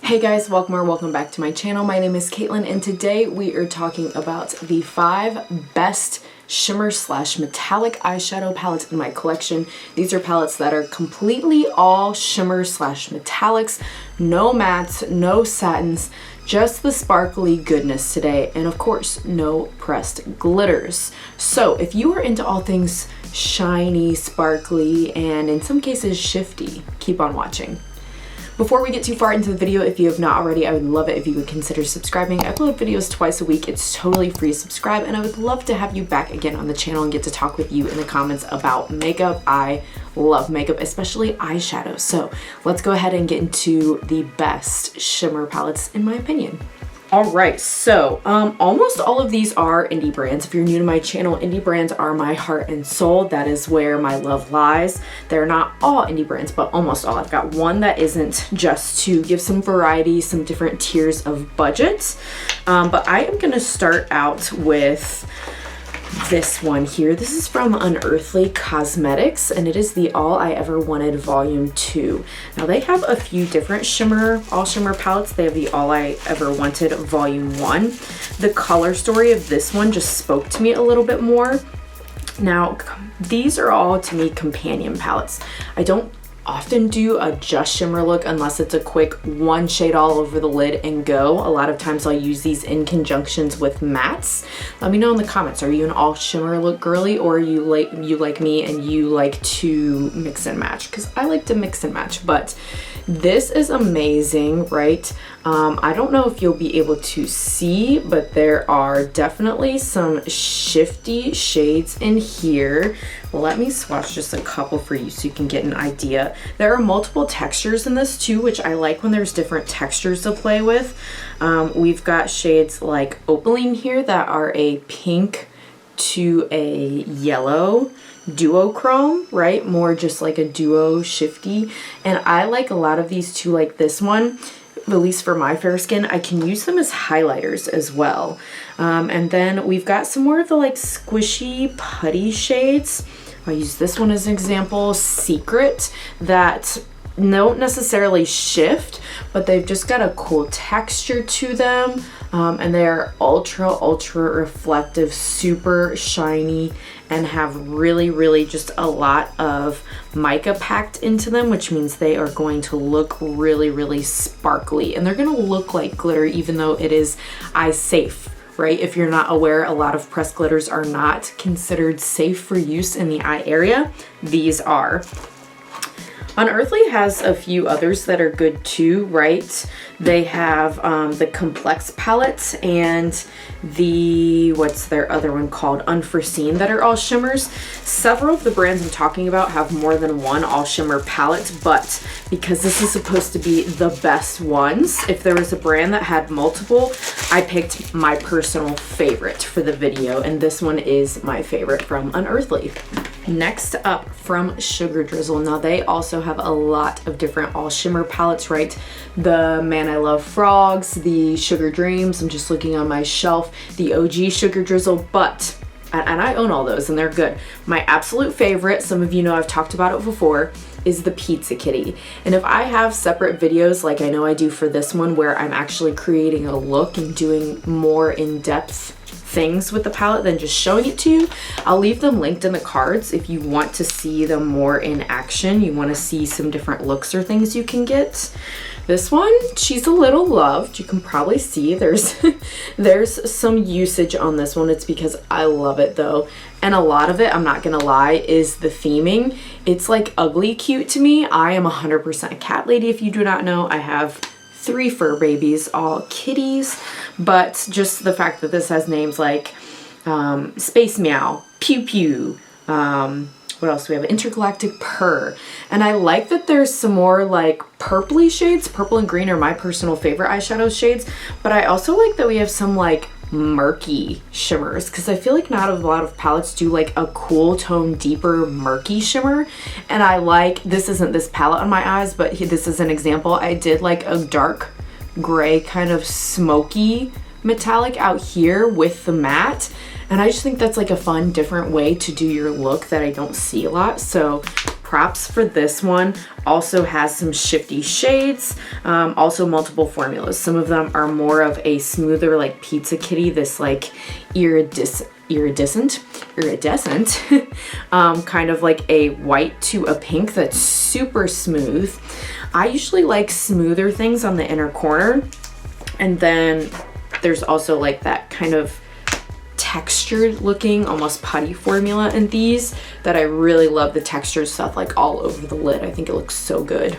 Hey guys, welcome or welcome back to my channel. My name is Caitlin and today we are talking about the 5 best shimmer slash metallic eyeshadow palettes in my collection. These are palettes that are completely all shimmer slash metallics, no mattes, no satins, just the sparkly goodness today, and of course no pressed glitters. So if you are into all things shiny, sparkly, and in some cases shifty, keep on watching. Before we get too far into the video, if you have not already, I would love it if you would consider subscribing. I upload videos twice a week. It's totally free to subscribe, and I would love to have you back again on the channel and get to talk with you in the comments about makeup. I love makeup, especially eyeshadow. So let's go ahead and get into the best shimmer palettes in my opinion. Alright, so almost all of these are indie brands. If you're new to my channel, indie brands are my heart and soul. That is where my love lies. They're not all indie brands, but almost all. I've got one that isn't, just to give some variety, some different tiers of budgets. But I am going to start out with this one here. This is from Unearthly Cosmetics, and it is the All I Ever Wanted Volume 2. Now they have a few different all shimmer palettes. They have the All I Ever Wanted Volume 1. The color story of this one just spoke to me a little bit more. Now these are all, to me, companion palettes. I don't often do a just shimmer look unless it's a quick one shade all over the lid and go. A lot of times I'll use these in conjunctions with mattes. Let me know in the comments, are you an all shimmer look girly, or are you like me and you like to mix and match? Because I like to mix and match, but this is amazing, right? I don't know if you'll be able to see, but there are definitely some shifty shades in here. Let me swatch just a couple for you so you can get an idea. There are multiple textures in this too, which I like when there's different textures to play with. We've got shades like Opaline here that are a pink to a yellow duochrome, right? More just like a duo shifty. And I like a lot of these too, like this one. At least for my fair skin, I can use them as highlighters as well. And then we've got some more of the like squishy putty shades. I'll use this one as an example, Secret, that don't necessarily shift, but they've just got a cool texture to them. And they're ultra reflective, super shiny, and have really just a lot of mica packed into them, which means they are going to look really sparkly, and they're going to look like glitter even though it is eye safe, right? If you're not aware, a lot of pressed glitters are not considered safe for use in the eye area. These are. Unearthly has a few others that are good too, right? They have the Complex palette and the, what's their other one called? Unforeseen, that are all shimmers. Several of the brands I'm talking about have more than one all shimmer palette, but because this is supposed to be the best ones, if there was a brand that had multiple, I picked my personal favorite for the video, and this one is my favorite from Unearthly. Next up, from Sugar Drizzle. Now they also have a lot of different all shimmer palettes, right? The Man I Love Frogs, the Sugar Dreams, I'm just looking on my shelf, the OG Sugar Drizzle, but, and I own all those and they're good. My absolute favorite, some of you know I've talked about it before, is the Pizza Kitty. And if I have separate videos like I know I do for this one, where I'm actually creating a look and doing more in-depth things with the palette than just showing it to you, I'll leave them linked in the cards if you want to see them more in action. You want to see some different looks or things you can get. This one, she's a little loved. You can probably see there's some usage on this one. It's because I love it though. And a lot of it, I'm not gonna lie, is the theming. It's like ugly cute to me. I am 100% a cat lady. If you do not know, I have 3 fur babies, all kitties, but just the fact that this has names like Space Meow, Pew Pew, what else do we have? Intergalactic Purr. And I like that there's some more like purpley shades. Purple and green are my personal favorite eyeshadow shades, but I also like that we have some like murky shimmers, because I feel like not a lot of palettes do like a cool tone, deeper murky shimmer. And I like, this isn't this palette on my eyes, but this is an example. I did like a dark gray kind of smoky metallic out here with the matte, and I just think that's like a fun different way to do your look that I don't see a lot. So props for this one. Also has some shifty shades, also multiple formulas. Some of them are more of a smoother like pizza kitty, this like iridescent kind of like a white to a pink that's super smooth. I usually like smoother things on the inner corner, and then there's also like that kind of textured looking almost putty formula in these that I really love, the textured stuff like all over the lid. I think it looks so good.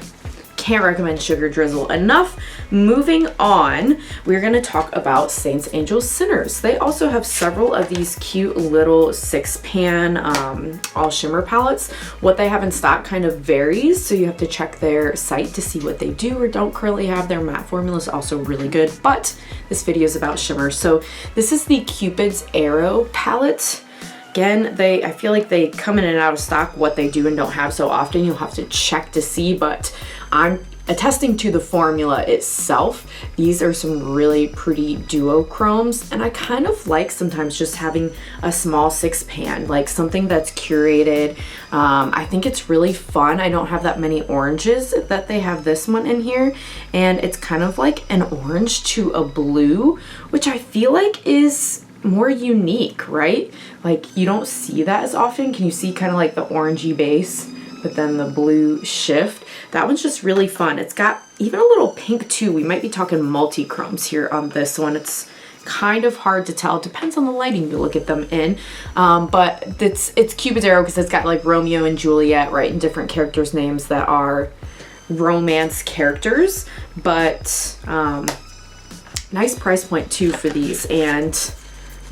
Can't recommend Sugar Drizzle enough. Moving on, we're going to talk about Saints, Angels, Sinners. They also have several of these cute little 6-pan all shimmer palettes. What they have in stock kind of varies, so you have to check their site to see what they do or don't currently have. Their matte formula is also really good, but this video is about shimmer. So this is the Cupid's Arrow palette. Again, I feel like they come in and out of stock what they do and don't have so often. You'll have to check to see, but I'm attesting to the formula itself. These are some really pretty duochromes, and I kind of like sometimes just having a small 6-pan, like something that's curated. I think it's really fun. I don't have that many oranges that they have this one in here, and it's kind of like an orange to a blue, which I feel like is more unique, right? Like you don't see that as often. Can you see kind of like the orangey base, but then the blue shift? That one's just really fun. It's got even a little pink too. We might be talking multi-chromes here on this one. It's kind of hard to tell. It depends on the lighting you look at them in. But it's Cupid's Arrow because it's got like Romeo and Juliet, right? And different characters' names that are romance characters. But nice price point too for these, and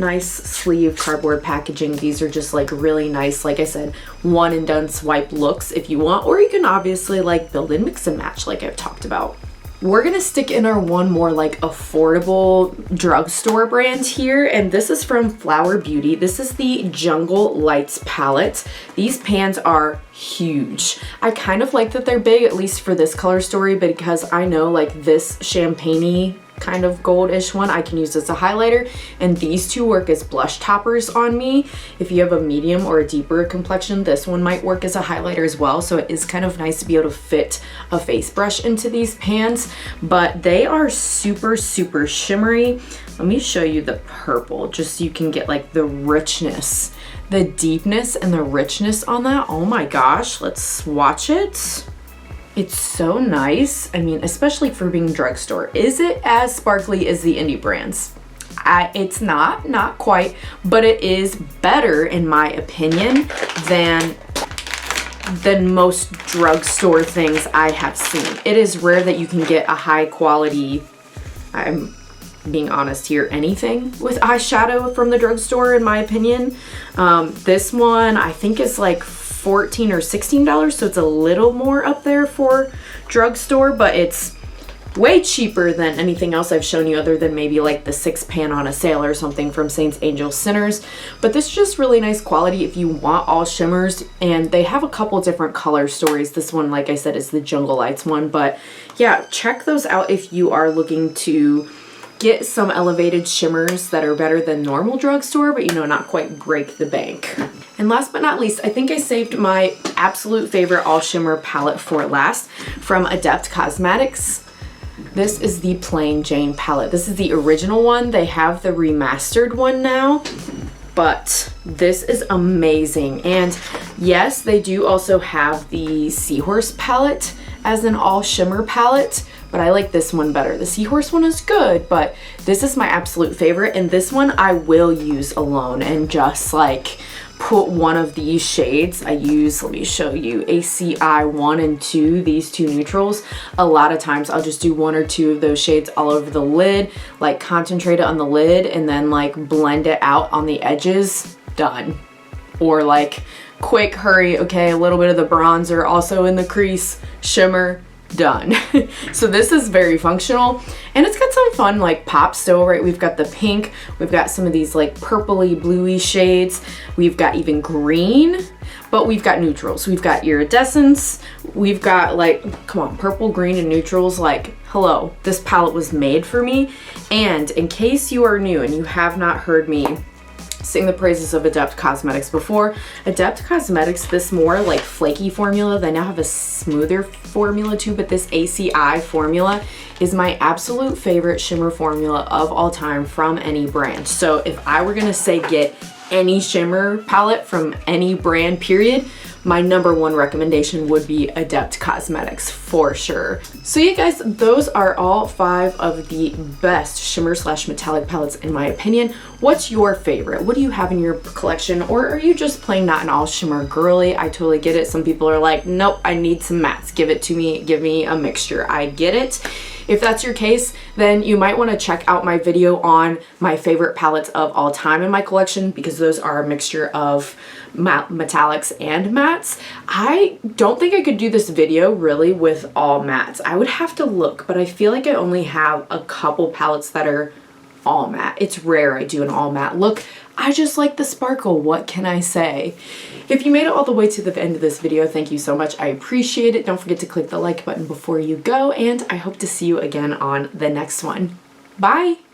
nice sleeve cardboard packaging. These are just like really nice, like I said, one and done swipe looks if you want, or you can obviously like build and mix and match like I've talked about. We're gonna stick in our one more like affordable drugstore brand here, and this is from Flower Beauty. This is the Jungle Lights palette. These pans are huge. I kind of like that they're big, at least for this color story, because I know like this champagne-y kind of goldish one I can use as a highlighter, and these two work as blush toppers on me. If you have a medium or a deeper complexion, this one might work as a highlighter as well, so it is kind of nice to be able to fit a face brush into these pans. But they are super shimmery. Let me show you the purple just so you can get like the richness, the deepness and the richness on that. Oh my gosh, let's swatch it. It's so nice. I mean, especially for being drugstore. Is it as sparkly as the indie brands? It's not quite, but it is better in my opinion than most drugstore things I have seen. It is rare that you can get a high quality, I'm being honest here, anything with eyeshadow from the drugstore in my opinion. This one I think is like $14 or $16, so it's a little more up there for drugstore, but it's way cheaper than anything else I've shown you other than maybe like the 6-pan on a sale or something from Saints, Angels, Sinners. But this is just really nice quality if you want all shimmers, and they have a couple different color stories. This one, like I said, is the Jungle Lights one, but yeah, check those out if you are looking to get some elevated shimmers that are better than normal drugstore, but you know, not quite break the bank. And last but not least, I think I saved my absolute favorite all shimmer palette for last, from Adept Cosmetics. This is the Plain Jane palette. This is the original one. They have the remastered one now, but this is amazing. And yes, they do also have the Seahorse palette as an all shimmer palette, but I like this one better. The Seahorse one is good, but this is my absolute favorite, and this one I will use alone and just like put one of these shades. I use, let me show you, ACI 1 and 2, these two neutrals. A lot of times I'll just do 1 or 2 of those shades all over the lid, like concentrate it on the lid and then like blend it out on the edges, done. Or like quick hurry, okay, a little bit of the bronzer also in the crease, shimmer, done. So this is very functional, and it's got some fun like pop still, right? We've got the pink, we've got some of these like purpley bluey shades, we've got even green, but we've got neutrals, we've got iridescence, we've got like, come on, purple, green, and neutrals. Like, hello, this palette was made for me. And in case you are new and you have not heard me sing the praises of Adept Cosmetics before. Adept Cosmetics, this more like flaky formula, they now have a smoother formula too, but this ACI formula is my absolute favorite shimmer formula of all time from any brand. So if I were gonna say get any shimmer palette from any brand, period, my #1 recommendation would be Adept Cosmetics for sure. So yeah guys, those are all 5 of the best shimmer slash metallic palettes in my opinion. What's your favorite? What do you have in your collection? Or are you just plain not an all shimmer girly? I totally get it. Some people are like, nope, I need some mattes. Give it to me. Give me a mixture. I get it. If that's your case, then you might want to check out my video on my favorite palettes of all time in my collection, because those are a mixture of metallics and mattes. I don't think I could do this video really with all mattes. I would have to look, but I feel like I only have a couple palettes that are all matte. It's rare I do an all matte look. I just like the sparkle. What can I say? If you made it all the way to the end of this video, thank you so much. I appreciate it. Don't forget to click the like button before you go, and I hope to see you again on the next one. Bye!